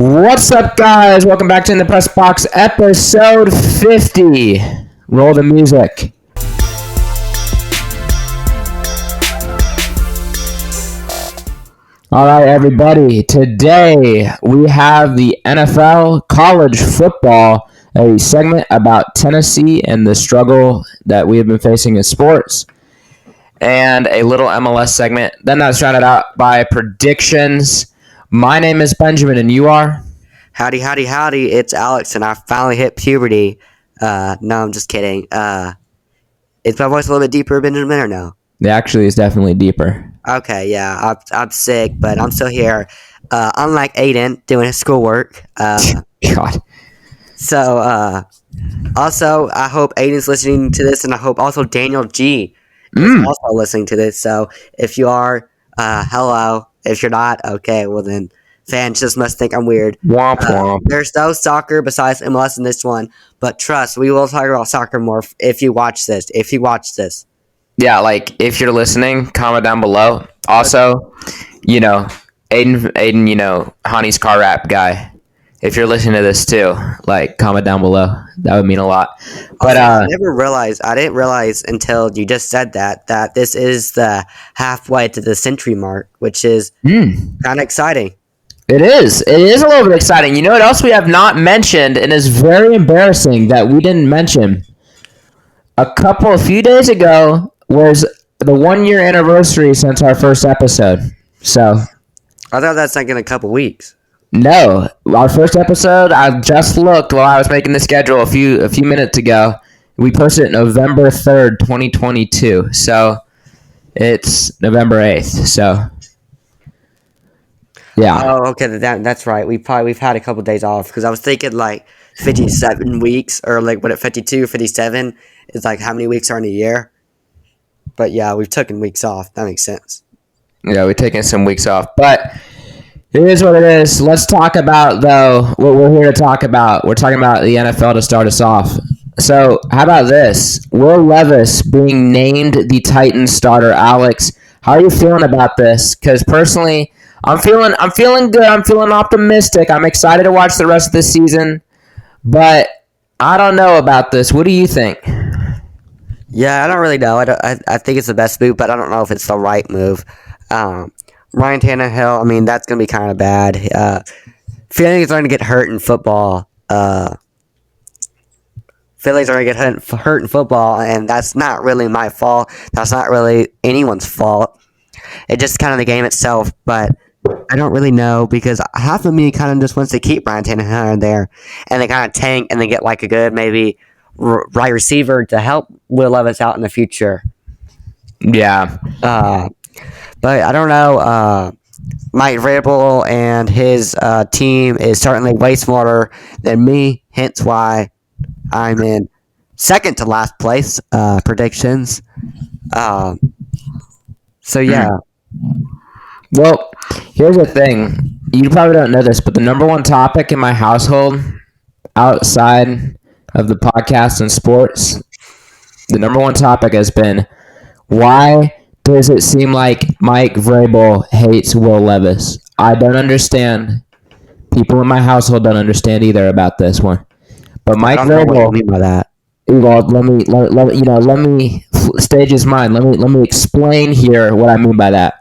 What's up, guys? Welcome back to the Pressbox, episode 50. Roll the music. All right, everybody. Today we have the NFL college football, a segment about Tennessee and the struggle that we have been facing in sports, and a little MLS segment. Then that's rounded out by predictions. My name is Benjamin, and you are? Howdy. It's Alex, and I finally hit puberty. No, I'm just kidding. Is my voice a little bit deeper, Benjamin, or no? It actually is definitely deeper. Okay, yeah. I'm sick, but I'm still here. Unlike Aiden, doing his schoolwork. God. So, also, I hope Aiden's listening to this, and I hope also Daniel G is also listening to this. So, if you are, hello. If you're not, okay, well then, fans just must think I'm weird. Womp womp. There's no soccer besides MLS in this one, but trust, we will talk about soccer more if you watch this. Yeah, like, if you're listening, comment down below. Also, Aiden, Honey's car rap guy. If you're listening to this too, like, comment down below. That would mean a lot. But I didn't realize until you just said that this is the halfway to the century mark, which is kind of exciting. It is a little bit exciting. You know what else we have not mentioned, and is very embarrassing that we didn't mention? A few days ago was the 1 year anniversary since our first episode. So I thought that's like in a couple weeks. No, our first episode, I just looked while I was making the schedule a few minutes ago. We posted it November 3rd, 2022. So it's November 8th. So yeah. Oh, okay, that's right. We've had a couple days off because I was thinking like 57 weeks or like 52, 57 is like how many weeks are in a year. But yeah, we've taken weeks off. That makes sense. Yeah, we've taken some weeks off, but it is what it is. Let's talk about, though, what we're here to talk about. We're talking about the NFL to start us off. So, how about this? Will Levis being named the Titans starter. Alex, how are you feeling about this? Because personally, I'm feeling good. I'm feeling optimistic. I'm excited to watch the rest of this season. But I don't know about this. What do you think? Yeah, I don't really know. I think it's the best move, but I don't know if it's the right move. Ryan Tannehill, I mean, that's going to be kind of bad. Philly's going to get hurt in football. And that's not really my fault. That's not really anyone's fault. It's just kind of the game itself, but I don't really know because half of me kind of just wants to keep Ryan Tannehill in there, and they kind of tank and they get like a good maybe right receiver to help Will Levis out in the future. Yeah. But I don't know. Mike Vrabel and his team is certainly way smarter than me, hence why I'm in second to last place predictions. So, yeah. Well, here's the thing. You probably don't know this, but the number one topic in my household outside of the podcast and sports, the number one topic has been, why does it seem like Mike Vrabel hates Will Levis? I don't understand. People in my household don't understand either about this one. But Mike Vrabel. What do you mean by that? Well, let me stage his mind. Let me explain here what I mean by that.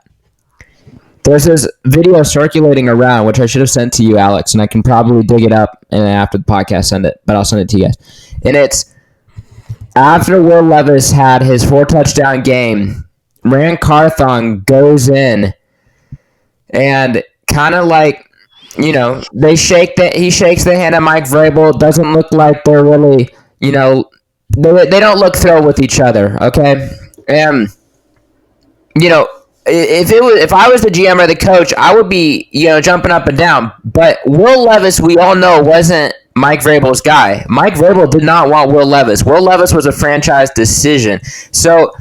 There's this video circulating around, which I should have sent to you, Alex, and I can probably dig it up and after the podcast send it, but I'll send it to you guys. And it's after Will Levis had his 4-touchdown game, Rand Carthon goes in and kind of like, he shakes the hand of Mike Vrabel. It doesn't look like they're really, they don't look thrilled with each other, okay? And, if I was the GM or the coach, I would be, jumping up and down. But Will Levis, we all know, wasn't Mike Vrabel's guy. Mike Vrabel did not want Will Levis. Will Levis was a franchise decision. So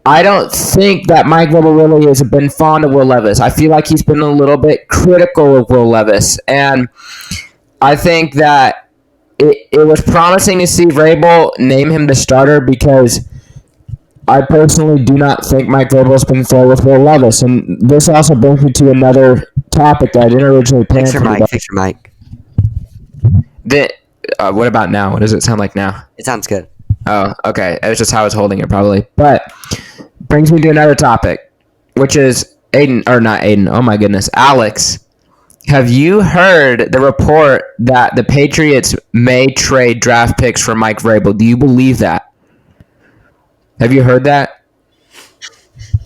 I don't think that Mike Vrabel really has been fond of Will Levis. I feel like he's been a little bit critical of Will Levis. And I think that it was promising to see Vrabel name him the starter because I personally do not think Mike Vrabel has been fair with Will Levis. And this also brings me to another topic that I didn't originally plan Fix your to. mic. Fix your mic. What about now? What does it sound like now? It sounds good. Oh, okay. It was just how I was holding it, probably. But brings me to another topic, which is Aiden, or not Aiden. Oh my goodness, Alex. Have you heard the report that the Patriots may trade draft picks for Mike Vrabel? Do you believe that? Have you heard that?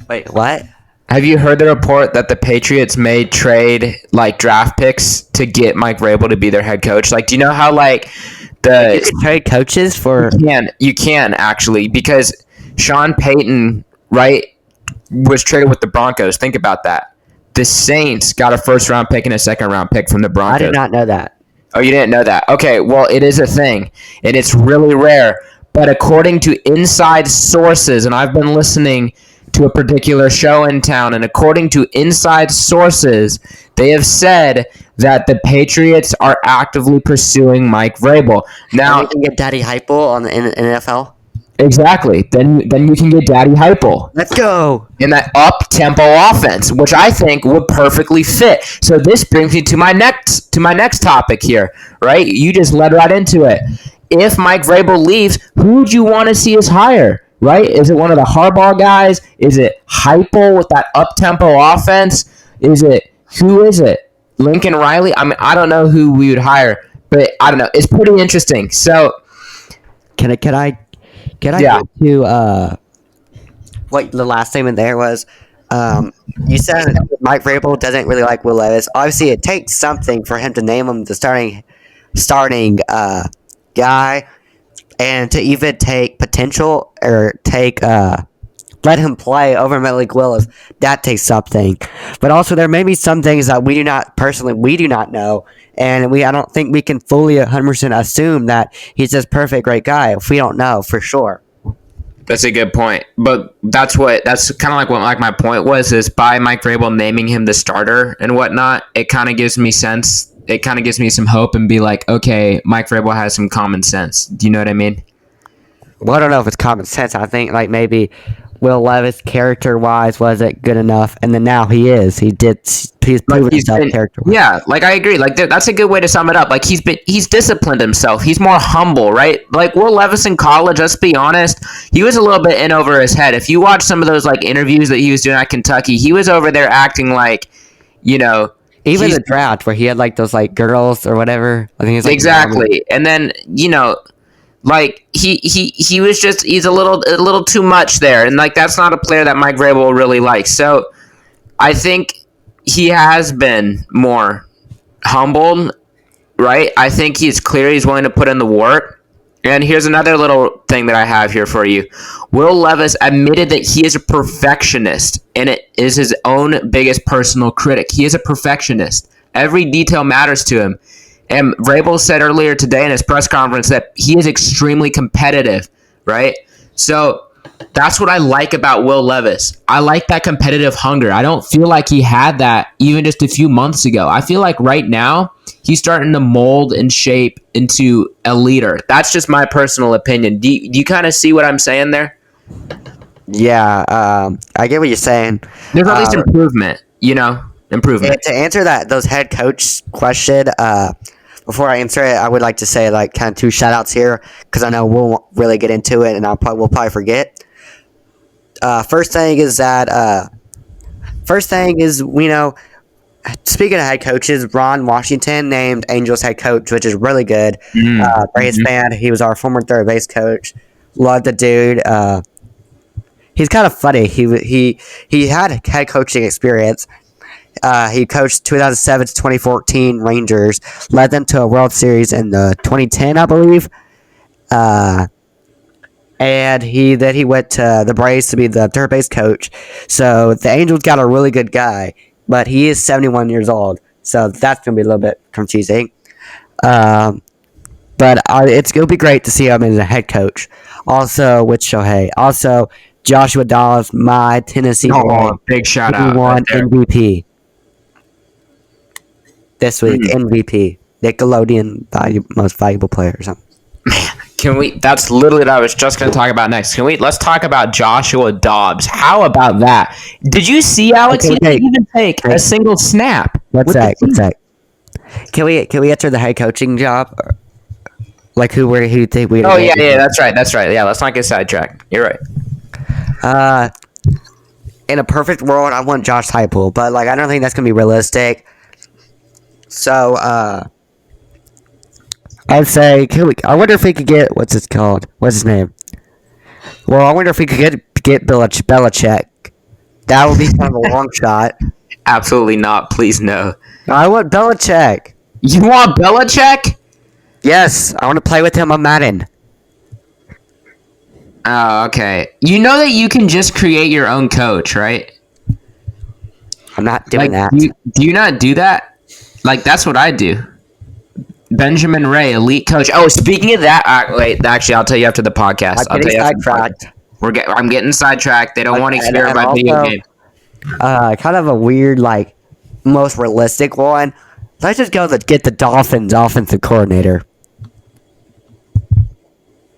Wait, what? Have you heard the report that the Patriots may trade like draft picks to get Mike Vrabel to be their head coach? Like, do you know how like the You can trade coaches for. you can actually, because Sean Payton, right, was traded with the Broncos. Think about that. The Saints got a first-round pick and a second-round pick from the Broncos. I did not know that. Oh, you didn't know that? Okay, well, it is a thing, and it's really rare. But according to inside sources, and I've been listening to a particular show in town, and according to inside sources, they have said that the Patriots are actively pursuing Mike Vrabel. Now, And we can get Daddy Hypo on the NFL. exactly. Then you can get Daddy Heupel Let's go. in that up-tempo offense, which I think would perfectly fit. So this brings me to my next topic here, right? You just led right into it. If Mike Vrabel leaves, who would you want to see as hire, right? Is it one of the Harbaugh guys? Is it Heupel with that up-tempo offense? Who is it? Lincoln Riley? I mean, I don't know who we would hire, but I don't know. It's pretty interesting. So Can I Yeah. get to what the last statement there was? You said Mike Vrabel doesn't really like Will Levis. Obviously, it takes something for him to name him the starting guy, and to even take potential or take let him play over Malik Willis. That takes something. But also, there may be some things that we do not know, and I don't think we can fully 100% assume that he's this perfect great guy if we don't know for sure. that's a good point, but that's kind of like what my point was, is by Mike Vrabel naming him the starter and whatnot, it kind of gives me sense. It kind of gives me some hope and be like, okay, Mike Vrabel has some common sense. Do you know what I mean? Well, I don't know if it's common sense. I think like maybe Will Levis character-wise wasn't good enough, and then now he is. He's proven himself character-wise. Yeah, like I agree. Like that's a good way to sum it up. Like he's disciplined himself. He's more humble, right? Like Will Levis in college, let's be honest, he was a little bit in over his head. If you watch some of those like interviews that he was doing at Kentucky, he was over there acting like, you know, Even the draft where he had like those like girls or whatever. I think it's like exactly. And then, you know, like he was just, he's a little too much there, and like that's not a player that Mike Vrabel really likes. So I think he has been more humbled, right? I think he's clear he's willing to put in the work. And here's another little thing that I have here for you. Will Levis admitted that he is a perfectionist, and it is his own biggest personal critic. He is a perfectionist. Every detail matters to him. And Vrabel said earlier today in his press conference that he is extremely competitive, right? So that's what I like about Will Levis. I like that competitive hunger. I don't feel like he had that even just a few months ago. I feel like right now he's starting to mold and shape into a leader. That's just my personal opinion. Do you kind of see what I'm saying there? Yeah, I get what you're saying. There's at least improvement, improvement. And to answer those head coach question, before I answer it, I would like to say like kind of two shout outs here because I know we'll really get into it and we'll probably forget. First thing is, speaking of head coaches, Ron Washington named Angels head coach, which is really good. Braves fan. He was our former third base coach. Love the dude. He's kind of funny. He had head coaching experience. He coached 2007 to 2014 Rangers, led them to a World Series in 2010, I believe. And he went to the Braves to be the third base coach. So the Angels got a really good guy, but he is 71 years old, so that's gonna be a little bit confusing. But it'll be great to see him as a head coach. Also with Shohei, also Joshua Dallas, my Tennessee boy, big shout out! He won MVP this week. MVP, Nickelodeon most valuable player or something. Man, Can we? That's literally what I was just going to talk about next. Let's talk about Joshua Dobbs. How about that? Did you see, Alex? Okay, He didn't even take a single snap. What's that? Can we enter the head coaching job? Like who you think we? Oh yeah, that's right. Yeah, let's not get sidetracked. You're right. In a perfect world, I want Josh Heupel, but like I don't think that's gonna be realistic. So, I'd say, I wonder if we could get what's his name? Well, I wonder if we could get Belichick. That would be kind of a long shot. Absolutely not. Please no. I want Belichick. You want Belichick? Yes, I want to play with him on Madden. Oh, okay. You know that you can just create your own coach, right? I'm not doing that. Do you not do that? Like, that's what I do. Benjamin Ray, elite coach. Oh, speaking of that, wait, actually, I'll tell you after the podcast. I'm getting sidetracked. I'm getting sidetracked. They don't want to hear about video games. Kind of a weird, like, most realistic one. Let's just go get the Dolphins offensive coordinator.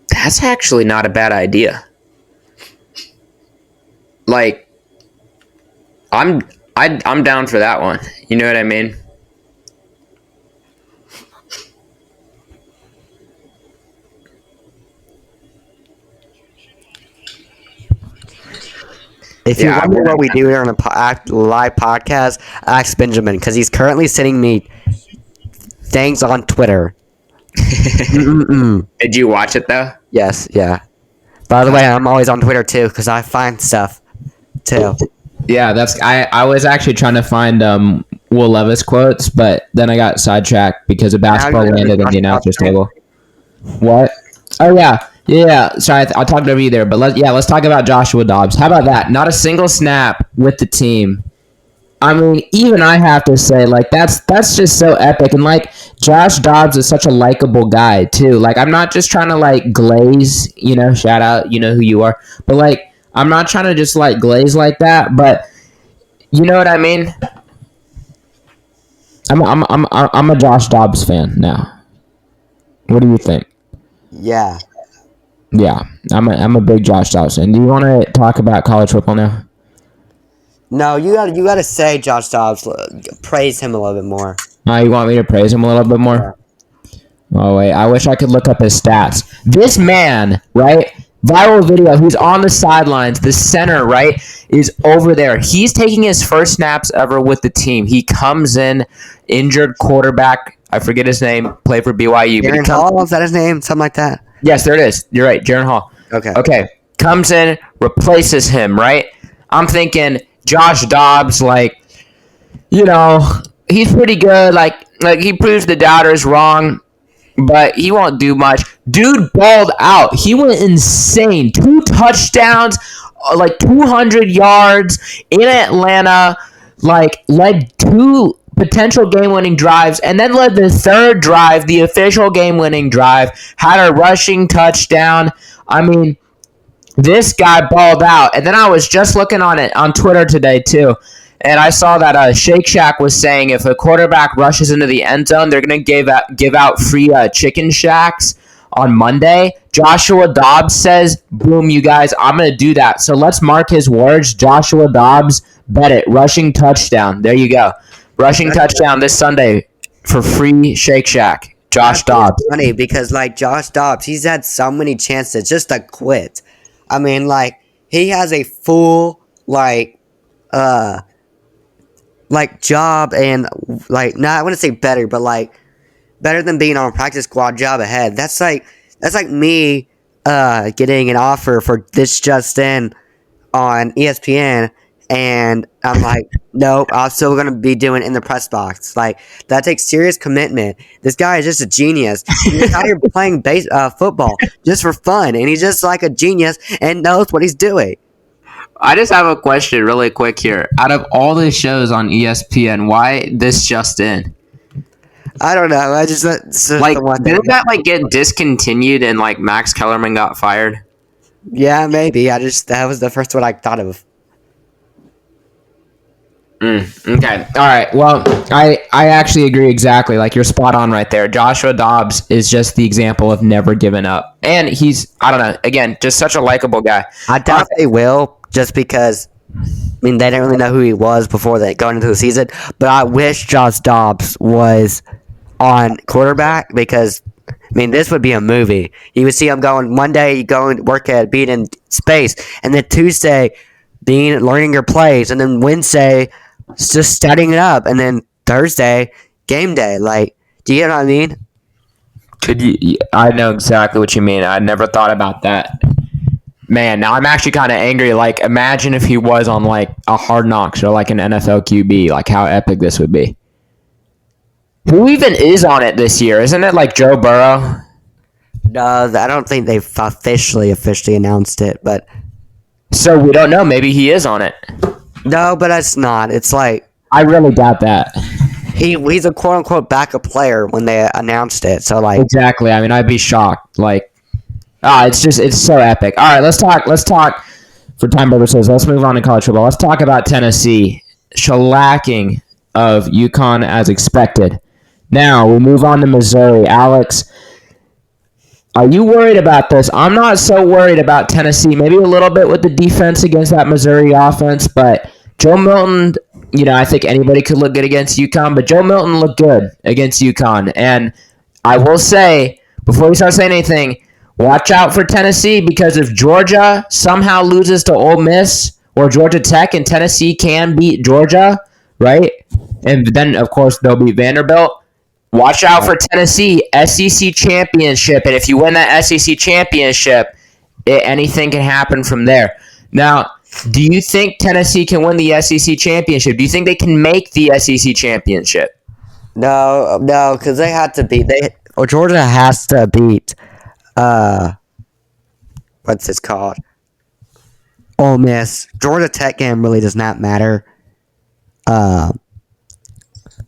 That's actually not a bad idea. Like, I'm down for that one. You know what I mean? If you wonder what we do here on a live podcast, ask Benjamin, because he's currently sending me things on Twitter. Did you watch it, though? Yes, yeah. By the way, I'm always on Twitter, too, because I find stuff, too. Yeah, I was actually trying to find Will Levis quotes, but then I got sidetracked because of basketball landed in the announcer's table. What? Oh, yeah. Yeah, sorry, I talked over you there, but let's talk about Joshua Dobbs. How about that? Not a single snap with the team. I mean, even I have to say, like, that's just so epic. And, like, Josh Dobbs is such a likable guy, too. Like, I'm not just trying to, like, glaze, shout out, you know who you are. But, like, I'm not trying to just, like, glaze like that, but you know what I mean? I'm a Josh Dobbs fan now. What do you think? Yeah. Yeah, I'm a big Josh Dobbs fan. Do you want to talk about college football now? No, you gotta say Josh Dobbs. Praise him a little bit more. You want me to praise him a little bit more? Yeah. Oh wait, I wish I could look up his stats. This man, right? Viral video. He's on the sidelines. The center, right, is over there. He's taking his first snaps ever with the team. He comes in, injured quarterback. I forget his name. Play for BYU. Jaron Hall, is that his name? Something like that. Yes, there it is. You're right, Jaron Hall. Okay. Comes in, replaces him, right? I'm thinking Josh Dobbs, like, he's pretty good. Like he proves the doubters wrong, but he won't do much. Dude balled out. He went insane. 2 touchdowns, like 200 yards in Atlanta, like led 2 potential game-winning drives, and then led the third drive, the official game-winning drive, had a rushing touchdown. I mean, this guy balled out. And then I was just looking on it on Twitter today, too, and I saw that Shake Shack was saying if a quarterback rushes into the end zone, they're going to give out free chicken shacks on Monday. Joshua Dobbs says, boom, you guys, I'm going to do that. So let's mark his words. Joshua Dobbs, bet it, rushing touchdown. There you go. Rushing touchdown this Sunday for free Shake Shack. Josh Dobbs. It's funny because, like, Josh Dobbs, he's had so many chances just to quit. I mean, like, he has a full, like, job and, like, I wouldn't say better, but, like, better than being on a practice squad job ahead. That's like me getting an offer for This Just In on ESPN, and I'm like, nope, I'm still going to be doing In the Press Box. Like, that takes serious commitment. This guy is just a genius. He's out here playing football just for fun, and he's just like a genius and knows what he's doing. I just have a question really quick here. Out of all the shows on ESPN, why This Just In? I don't know. I just like, didn't that like get discontinued and like Max Kellerman got fired? Yeah, maybe. That was the first one I thought of. Okay. All right. Well, I actually agree exactly. Like you're spot on right there. Joshua Dobbs is just the example of never giving up, and he's I don't know. Again, just such a likable guy. I doubt they will, just because I mean they didn't really know who he was before they going into the season. But I wish Josh Dobbs was on quarterback because I mean this would be a movie. You would see him going one day, you go and work at being in space, and then Tuesday being learning your plays, and then Wednesday just studying it up, and then Thursday game day. Like, do you know what I mean? Could you? I know exactly what you mean. I never thought about that. Man, now I'm actually kind of angry. Like, imagine if he was on like a Hard Knocks or like an NFL QB. Like, how epic this would be. Who even is on it this year? Isn't it like Joe Burrow? No, I don't think they've officially announced it, but So we don't know. Maybe he is on it. no, but it's not. It's like I really doubt that. he's a quote unquote backup player when they announced it. So like, Exactly. I mean, I'd be shocked. Like, it's so epic. All right, let's talk for time purposes. Let's move on to college football. Let's talk about Tennessee shellacking of UConn as expected. Now we move on to Missouri. Alex, are you worried about this? I'm not so worried about Tennessee. Maybe a little bit with the defense against that Missouri offense, but Joe Milton, I think anybody could look good against UConn, but Joe Milton looked good against UConn. And I will say, before we start saying anything, watch out for Tennessee, because if Georgia somehow loses to Ole Miss or Georgia Tech and Tennessee can beat Georgia, right? And then, of course, they'll beat Vanderbilt. Watch out for Tennessee, SEC championship. And if you win that SEC championship, anything can happen from there. Now, do you think Tennessee can win the SEC championship? Do you think they can make the SEC championship? no, because they had to beat Georgia has to beat what's this called? Ole Miss. Georgia Tech game really does not matter.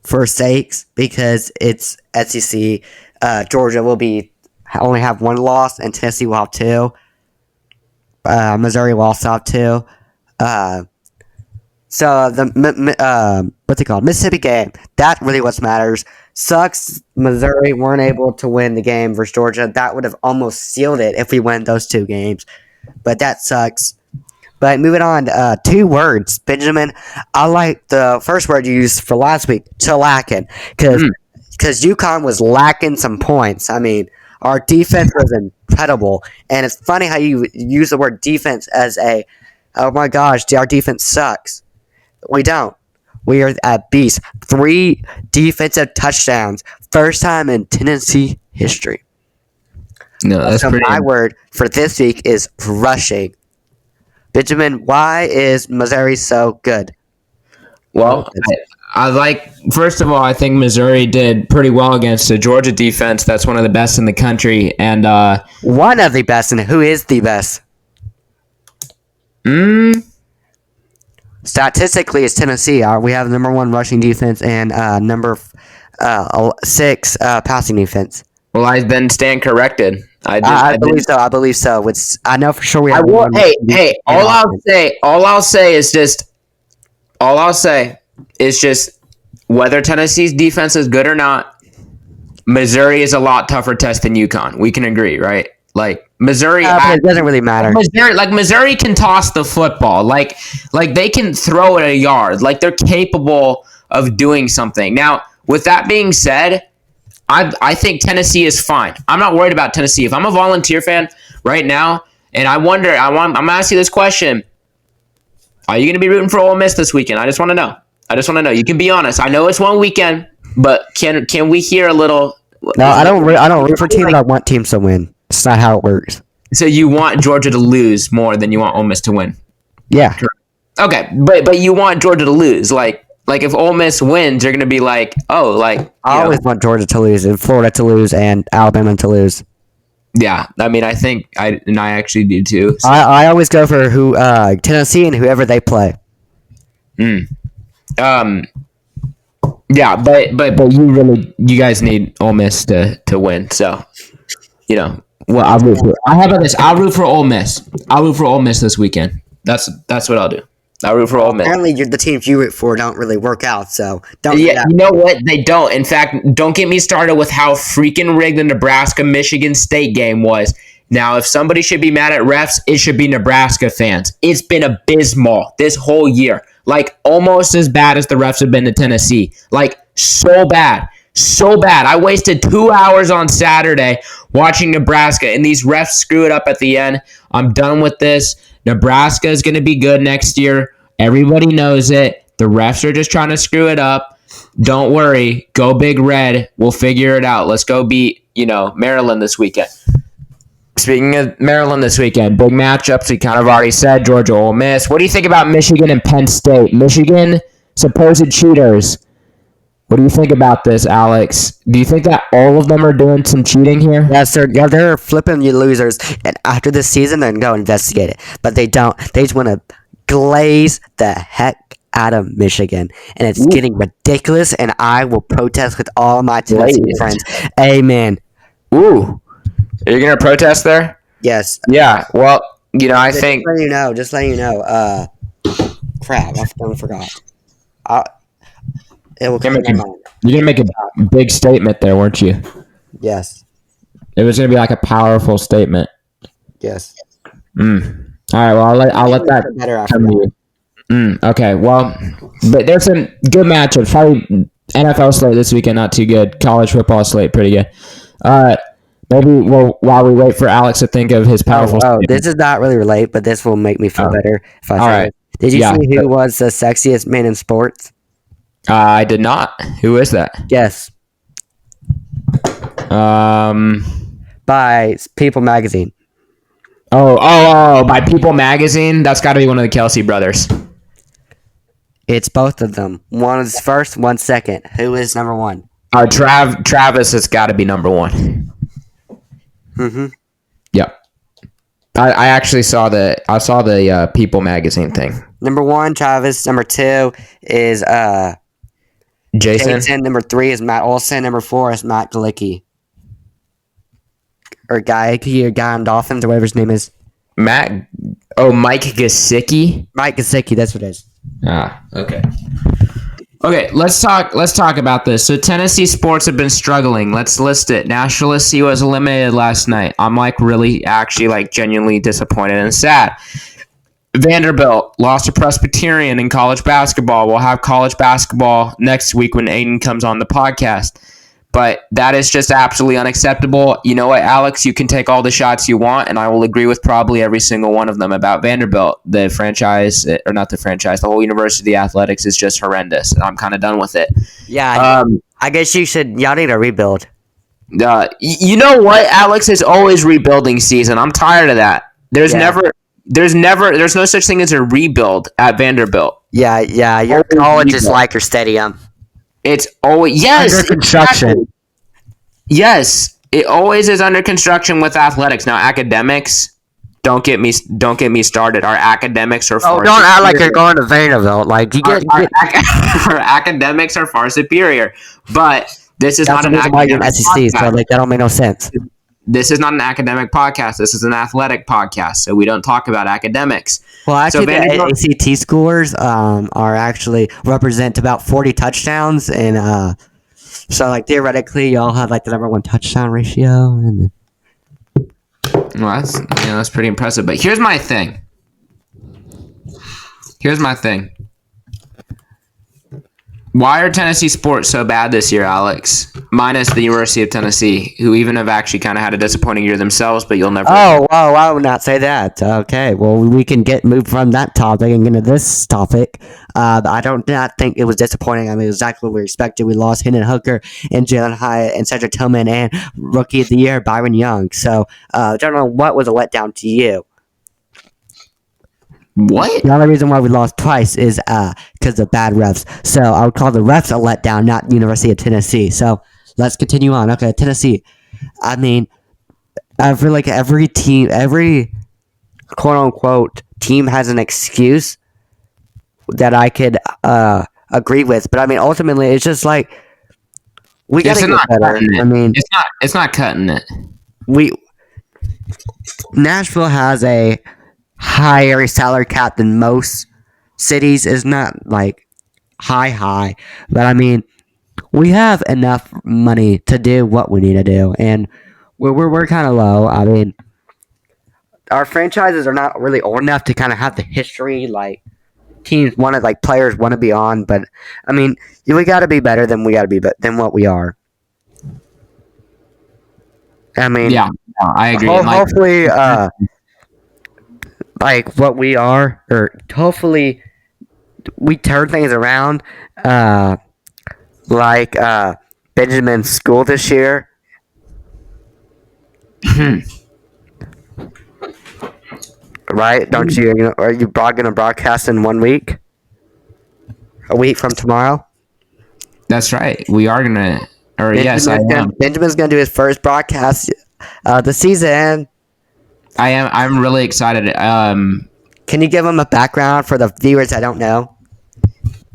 For sakes, because it's SEC. Georgia will only have one loss, and Tennessee will have two. Missouri will also have two. So the what's it called? Mississippi game. That really what matters. Sucks. Missouri weren't able to win the game versus Georgia. That would have almost sealed it if we win those two games. But that sucks. But moving on, 2 words, Benjamin. I like the first word you used for last week, shellacking, because UConn was lacking some points. I mean, our defense was incredible, and it's funny how you use the word defense as oh my gosh, our defense sucks. We don't. We are at beast. 3 defensive touchdowns, first time in Tennessee history. No, that's so pretty. my word for this week is rushing. Benjamin, why is Missouri so good? Well, first of all, I think Missouri did pretty well against the Georgia defense. That's one of the best in the country. And one of the best, and who is the best? Statistically, it's Tennessee. We have number 1 rushing defense and number 6 passing defense. Well, I've been stand corrected. I believe so. I believe so. I know for sure we have. All I'll say is just whether Tennessee's defense is good or not, Missouri is a lot tougher test than UConn. We can agree, right? Like Missouri, but it doesn't really matter. Missouri can toss the football. Like they can throw it a yard. Like they're capable of doing something. Now, with that being said, I think Tennessee is fine. I'm not worried about Tennessee. If I'm a Volunteer fan right now, and I'm going to ask you this question: are you going to be rooting for Ole Miss this weekend? I just want to know. You can be honest. I know it's one weekend, but can we hear a little? No, I don't root for teams. I want teams to win. It's not how it works. So you want Georgia to lose more than you want Ole Miss to win? Yeah. Okay, but you want Georgia to lose, like if Ole Miss wins, you're gonna be like, oh, like I always want Georgia to lose and Florida to lose and Alabama to lose. Yeah, I mean, I think I actually do too. So. I always go for Tennessee and whoever they play. Yeah, but you guys need Ole Miss to win. So, well, I'll root for. How about this? I'll root for Ole Miss. I'll root for Ole Miss this weekend. That's what I'll do. I root for Ole Miss. Apparently, the teams you root for don't really work out, so don't. Yeah, you know what? They don't. In fact, don't get me started with how freaking rigged the Nebraska-Michigan State game was. Now, if somebody should be mad at refs, it should be Nebraska fans. It's been abysmal this whole year. Like, almost as bad as the refs have been to Tennessee. Like, so bad. So bad. I wasted 2 hours on Saturday watching Nebraska, and these refs screw it up at the end. I'm done with this. Nebraska is going to be good next year. Everybody knows it. The refs are just trying to screw it up. Don't worry. Go Big Red. We'll figure it out. Let's go beat, Maryland this weekend. Speaking of Maryland this weekend, big matchups. We kind of already said Georgia, Ole Miss. What do you think about Michigan and Penn State? Michigan, supposed cheaters. What do you think about this, Alex? Do you think that all of them are doing some cheating here? Yes, they're flipping you losers, and after this season, they're going to go investigate it. But they don't. They just want to glaze the heck out of Michigan, and it's getting ridiculous, and I will protest with all my Tennessee friends. Amen. Ooh. Are you going to protest there? Yes. Yeah, well, I think... Just letting you know, crap, I forgot. It will come to my mind. You're going to make a big statement there, weren't you? Yes. It was going to be like a powerful statement. Yes. All right, well, I'll let that come to you. Okay, well, but there's some good matchups. Probably NFL slate this weekend, not too good. College football slate, pretty good. Maybe while we wait for Alex to think of his powerful statement. This is not really relate, but this will make me feel better if I say right. it. Did you see who was the sexiest man in sports? I did not. Who is that? Yes. By People Magazine. By People Magazine? That's got to be one of the Kelsey brothers. It's both of them. One is first, one second. Who is number one? Travis has got to be number one. Mm-hmm. Yep. I actually saw the People Magazine thing. Number one, Travis. Number two is Jason. Number three is Matt Olson. Number four is Matt Galicki. Or guy on Dolphins, or whatever his name is. Mike Gesicki? Mike Gesicki, that's what it is. Okay. Okay, let's talk about this. So Tennessee sports have been struggling. Let's list it. National SC was eliminated last night. I'm genuinely disappointed and sad. Vanderbilt lost to Presbyterian in college basketball. We'll have college basketball next week when Aiden comes on the podcast. But that is just absolutely unacceptable. You know what, Alex? You can take all the shots you want, and I will agree with probably every single one of them about Vanderbilt. The franchise, or not the franchise, the whole University Athletics is just horrendous. And I'm kind of done with it. Yeah, I guess y'all need a rebuild. You know what, Alex? It's always rebuilding season. I'm tired of that. There's no such thing as a rebuild at Vanderbilt. Yeah, your college is like your stadium. It's always under construction. Exactly. Yes, it always is under construction with athletics. Now, academics, don't get me started. Our academics are far don't act like you're going to Vanderbilt. Like our academics are far superior. But this is not an academic SEC, so that don't make no sense. This is not an academic podcast. This is an athletic podcast, so we don't talk about academics. Well, actually, the ACT scores are actually represent about 40 touchdowns, and so theoretically, y'all have the number one touchdown ratio. And well, that's pretty impressive. But here's my thing. Why are Tennessee sports so bad this year, Alex? Minus the University of Tennessee, who even have actually kind of had a disappointing year themselves, but you'll never... Oh, I would not say that. Okay, well, we can move from that topic and get into this topic. I don't not think it was disappointing. I mean, exactly what we expected. We lost Hendon Hooker and Jalen Hyatt and Cedric Tillman and Rookie of the Year, Byron Young. So, I don't know what was a letdown to you. What? The only reason why we lost twice is because of bad refs. So I would call the refs a letdown, not University of Tennessee. So let's continue on. Okay, Tennessee. I mean, I feel like every team, every quote-unquote team has an excuse that I could agree with. But I mean, ultimately, it's just we got to get better. I mean, it's not cutting it. Nashville has a higher salary cap than most cities is not like high, but I mean, we have enough money to do what we need to do, and we're kind of low. I mean, our franchises are not really old enough to kind of have the history like teams want to like players want to be on. But I mean, we got to be better than we got to be than what we are. I mean, Yeah, no, I agree. And, like, hopefully, like what we are, or hopefully we turn things around. Like Benjamin's school this year. Right? Don't you? Are you going to broadcast in 1 week? A week from tomorrow? that's right. We are gonna. Or yes, I am. Benjamin's going to do his first broadcast the season. I am. I'm really excited. Can you give him a background for the viewers that don't know?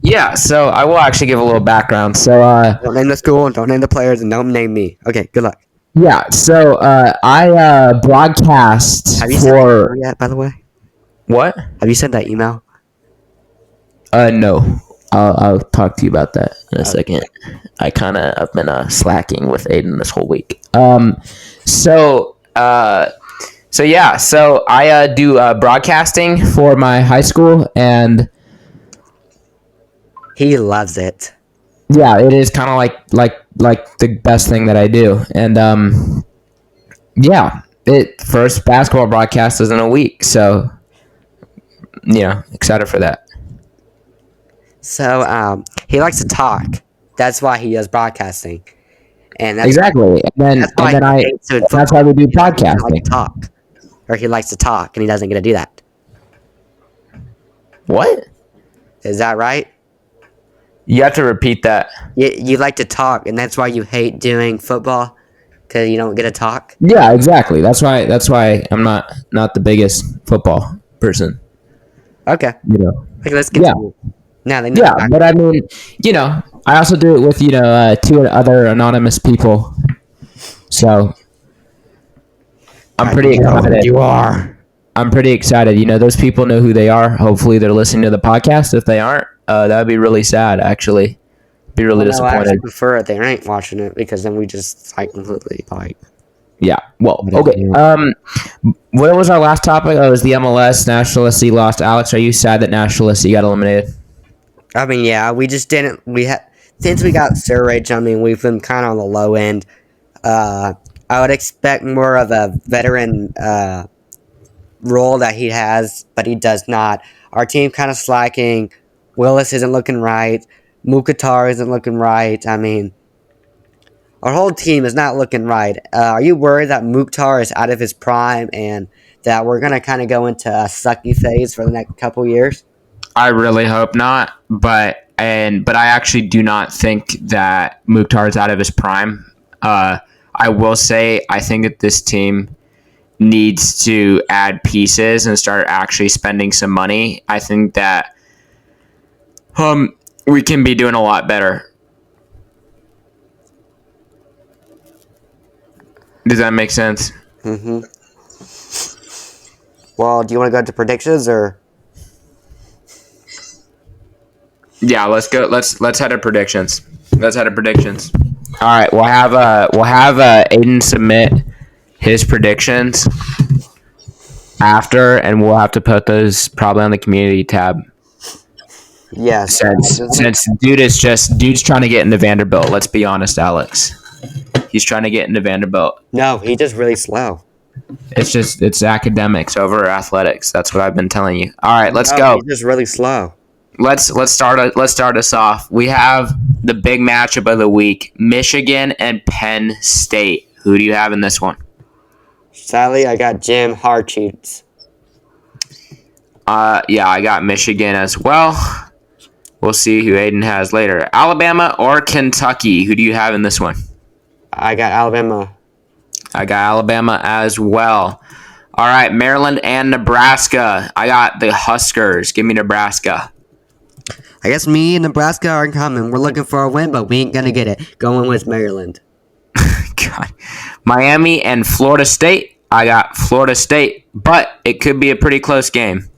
Yeah. So I will actually give a little background. So Don't name the school, don't name the players, and don't name me. Okay, good luck. yeah. So I broadcast Have you sent that for email yet, by the way? what? Have you sent that email? No. I'll talk to you about that in a second. I've been slacking with Aiden this whole week. So yeah. So I do broadcasting for my high school, and He loves it. yeah, it is kind of like the best thing that I do, and yeah, first basketball broadcast is in a week, so excited for that. So he likes to talk. That's why he does broadcasting, and Exactly, that's why he hates doing that's why we do football. He likes podcasting. to talk, or he likes to talk, and he doesn't get to do that. What? Is that right? You have to repeat that. You like to talk, and that's why you hate doing football, because you don't get to talk. Yeah, exactly. That's why I'm not the biggest football person. Okay, okay, let's Yeah. continue. Now they know. Yeah, but I mean, I also do it with two other anonymous people. So I'm pretty excited. You are. I'm pretty excited. Those people know who they are. Hopefully, they're listening to the podcast. If they aren't, that would be really sad. Actually, be really No, I actually disappointed. prefer it. They ain't watching it because then we just completely Yeah. Well, okay. What was our last topic? Oh, it was the MLS. National SC lost. Alex, are you sad that National SC got eliminated? I mean, yeah, we just didn't. Since we got Surridge. I mean, we've been kind of on the low end. I would expect more of a veteran role that he has, but he does not. Our team kind of slacking. Willis isn't looking right. Mukhtar isn't looking right. I mean, our whole team is not looking right. Are you worried that Mukhtar is out of his prime and that we're gonna kind of go into a sucky phase for the next couple years? I really hope not, but I actually do not think that Mukhtar is out of his prime. I will say I think that this team needs to add pieces and start actually spending some money. I think that we can be doing a lot better. Does that make sense? Mm-hmm. Well, do you want to go into predictions or? Yeah, let's go. Let's head to predictions. All right, we'll have Aiden submit his predictions after, and we'll have to put those probably on the community tab. Yes. Since dude's trying to get into Vanderbilt. Let's be honest, Alex. He's trying to get into Vanderbilt. No, he's just really slow. It's academics over athletics. That's what I've been telling you. All right, let's go. He's just really slow. Let's start us off. We have the big matchup of the week: Michigan and Penn State. Who do you have in this one? Sadly, I got Jim Harcheats. Yeah, I got Michigan as well. We'll see who Aiden has later. Alabama or Kentucky? Who do you have in this one? I got Alabama. I got Alabama as well. All right, Maryland and Nebraska. I got the Huskers. Give me Nebraska. I guess me and Nebraska are in common. We're looking for a win, but we ain't gonna get it. Going with Maryland. God. Miami and Florida State. I got Florida State, but it could be a pretty close game.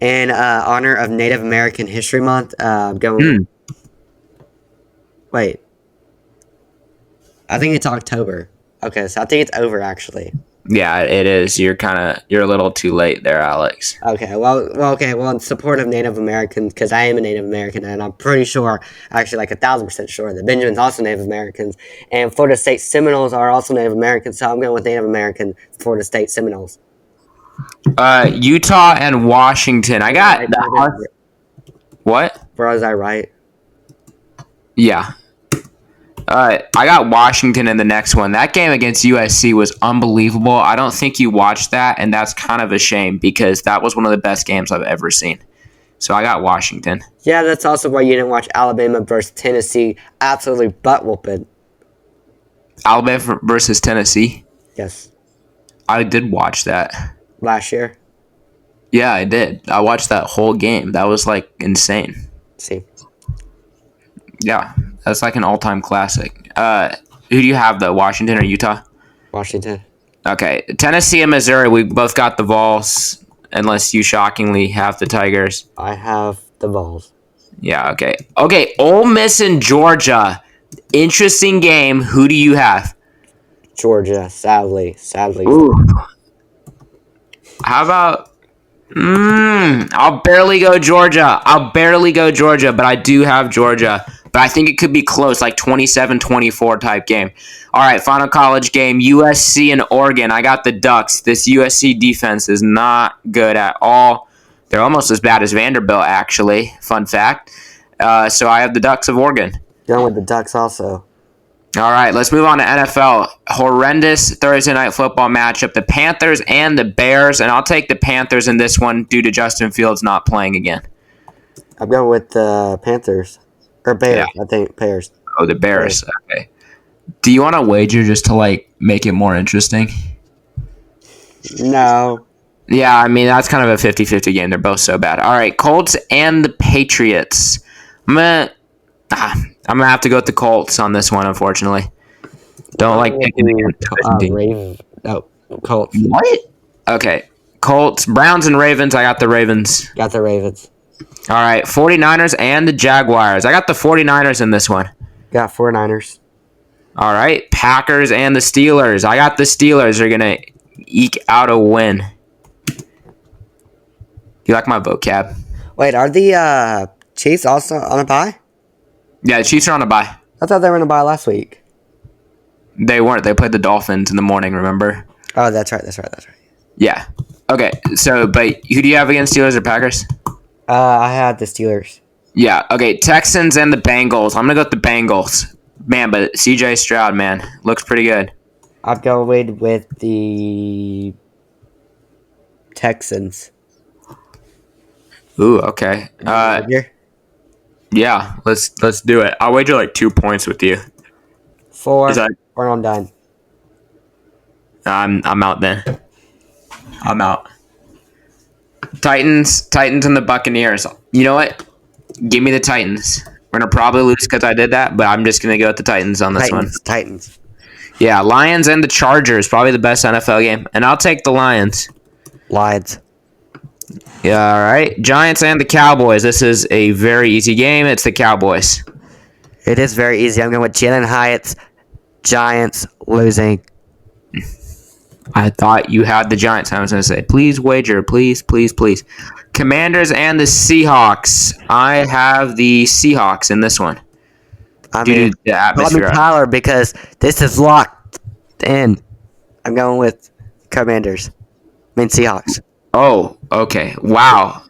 In honor of Native American History Month, going. Wait, I think it's October. Okay, so I think it's over actually. Yeah, it is. You're a little too late there, Alex. Okay, well, in support of Native Americans, because I am a Native American, and I'm pretty sure, actually, like 1,000% sure, that Benjamin's also Native Americans, and Florida State Seminoles are also Native Americans, so I'm going with Native American Florida State Seminoles. Utah and Washington. I got what? Bro, is that right? Yeah. I got Washington in the next one. That game against USC was unbelievable. I don't think you watched that, and that's kind of a shame because that was one of the best games I've ever seen. So I got Washington. Yeah, that's also why you didn't watch Alabama versus Tennessee. Absolutely butt whooping. Alabama versus Tennessee? Yes. I did watch that. Last year? Yeah, I did. I watched that whole game. That was like insane. See. Yeah, that's like an all-time classic. Who do you have though, Washington or Utah? Washington. Okay, Tennessee and Missouri. We both got the Vols, unless you shockingly have the Tigers. I have the Vols. Yeah. Okay. Okay. Ole Miss and Georgia. Interesting game. Who do you have? Georgia. Sadly. Ooh. How about? I'll barely go Georgia, but I do have Georgia. But I think it could be close, like 27-24 type game. All right, final college game, USC and Oregon. I got the Ducks. This USC defense is not good at all. They're almost as bad as Vanderbilt, actually. Fun fact. So I have the Ducks of Oregon. Going with the Ducks also. All right, let's move on to NFL. Horrendous Thursday night football matchup. The Panthers and the Bears, and I'll take the Panthers in this one due to Justin Fields not playing again. I'm going with the Panthers. Or Bears, yeah. I think Bears. Oh, the Bears. Okay. Do you want to wager just to, like, make it more interesting? No. Yeah, I mean, that's kind of a 50-50 game. They're both so bad. All right, Colts and the Patriots. I'm going to have to go with the Colts on this one, unfortunately. Don't like picking the Colts. What? Okay. Colts, Browns, and Ravens. I got the Ravens. Got the Ravens. All right, 49ers and the Jaguars. I got the 49ers in this one. Got 49ers. All right, Packers and the Steelers. I got the Steelers. They're going to eke out a win. You like my vocab? Wait, are the Chiefs also on a bye? Yeah, the Chiefs are on a bye. I thought they were on a bye last week. They weren't. They played the Dolphins in the morning, remember? Oh, that's right. Yeah. Okay, so, but who do you have against Steelers or Packers? I had the Steelers. Yeah, okay, Texans and the Bengals. I'm going to go with the Bengals. Man, but CJ Stroud, man, looks pretty good. I'd go with the Texans. Ooh, okay. Yeah, let's do it. I'll wager like 2 points with you. 4, or I'm done. I'm out then. I'm out. Titans and the Buccaneers. You know what? Give me the Titans. We're going to probably lose because I did that, but I'm just going to go with the Titans on this one. Titans. Yeah, Lions and the Chargers. Probably the best NFL game. And I'll take the Lions. Lions. Yeah, all right. Giants and the Cowboys. This is a very easy game. It's the Cowboys. It is very easy. I'm going with Jalen Hyatt's Giants losing. I thought you had the Giants. I was going to say, please wager. Please. Commanders and the Seahawks. I have the Seahawks in this one. I mean, the atmosphere. Tyler, because this is locked in. I'm going with Commanders. Seahawks. Oh, okay. Wow.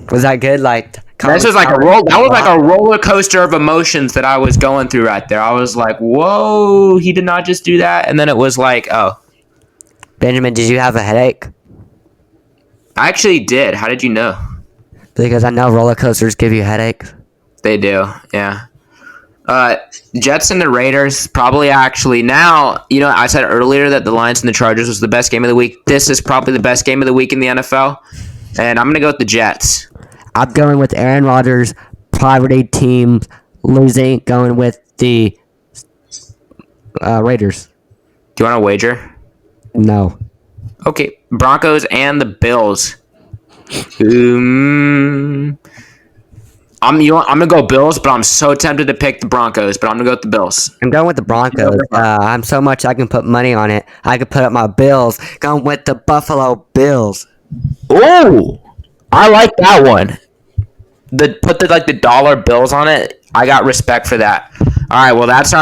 Was that good? Like this was like a roll. That was like a roller coaster of emotions that I was going through right there. I was like, "Whoa, he did not just do that," and then it was like, "Oh." Benjamin, did you have a headache? I actually did. How did you know? Because I know roller coasters give you headaches. They do, yeah. Jets and the Raiders, probably actually. Now, I said earlier that the Lions and the Chargers was the best game of the week. This is probably the best game of the week in the NFL. And I'm going to go with the Jets. I'm going with Aaron Rodgers' poverty team losing, going with the Raiders. Do you want to wager? No. Okay, Broncos and the Bills. I'm gonna go Bills, but I'm so tempted to pick the Broncos, but I'm gonna go with the Bills. I'm going with the Broncos. I'm so much I can put money on it. I could put up my Bills. Going with the Buffalo Bills. Oh, I like that one. Put the dollar bills on it. I got respect for that. All right, well that's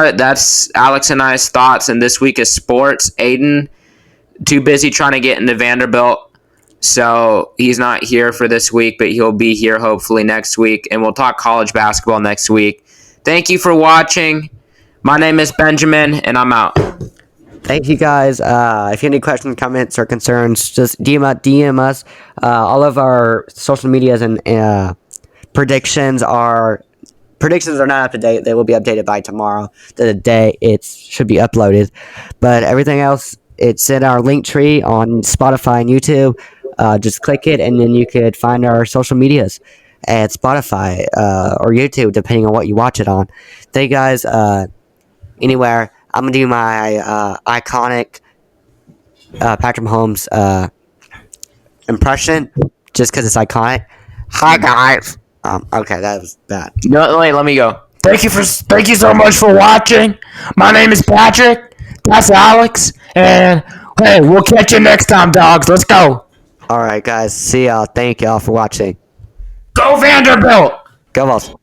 Alex and I's thoughts, and this week is sports. Aiden too busy trying to get into Vanderbilt, so he's not here for this week, but he'll be here hopefully next week, and we'll talk college basketball next week. Thank you for watching. My name is Benjamin, and I'm out. Thank you guys. If you have any questions, comments, or concerns, just DM us. All of our social medias and predictions are not up to date. They will be updated by tomorrow, the day it should be uploaded. But everything else, it's in our link tree on Spotify and YouTube. Just click it, and then you could find our social medias at Spotify or YouTube, depending on what you watch it on. Thank you guys. Anywhere, I'm gonna do my iconic Patrick Mahomes impression, just because it's iconic. Hi guys. Okay, that was bad. No, wait, let me go. Thank you so much for watching. My name is Patrick. That's Alex, and hey, we'll catch you next time, dogs. Let's go. All right, guys. See y'all. Thank y'all for watching. Go Vanderbilt. Go Vols.